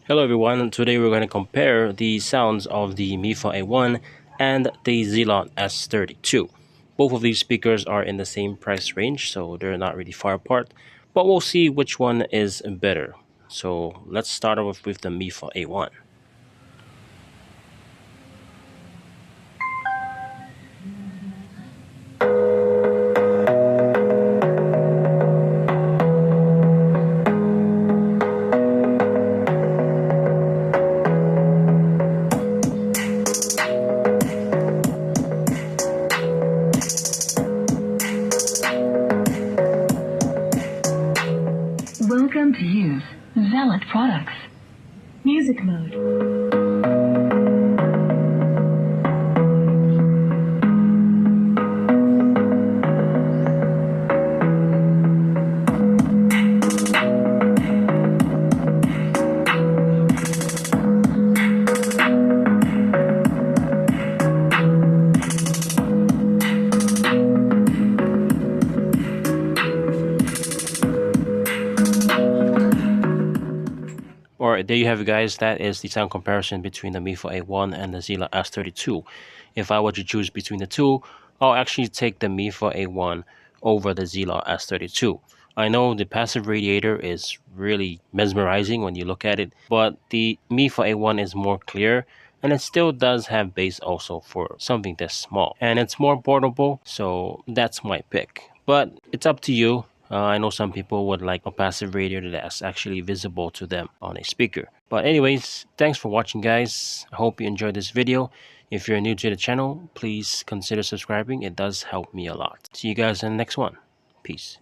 Hello everyone, today we're going to compare the sounds of the MiFa A1 and the Zealot S32. Both of these speakers are in the same price range, so they're not really far apart, but we'll see which one is better. So let's start off with the MiFa A1. Welcome to use Zealot products. Music mode. Alright, there you have it guys, that is the sound comparison between the MiFa A1 and the Zealot S32. If I were to choose between the two, I'll actually take the MiFa A1 over the Zealot S32. I know the passive radiator is really mesmerizing when you look at it, but the MiFa A1 is more clear and it still does have bass also for something this small. And it's more portable, so that's my pick. But it's up to you. I know some people would like a passive radiator that's actually visible to them on a speaker. But anyways, thanks for watching guys. I hope you enjoyed this video. If you're new to the channel, please consider subscribing. It does help me a lot. See you guys in the next one. Peace.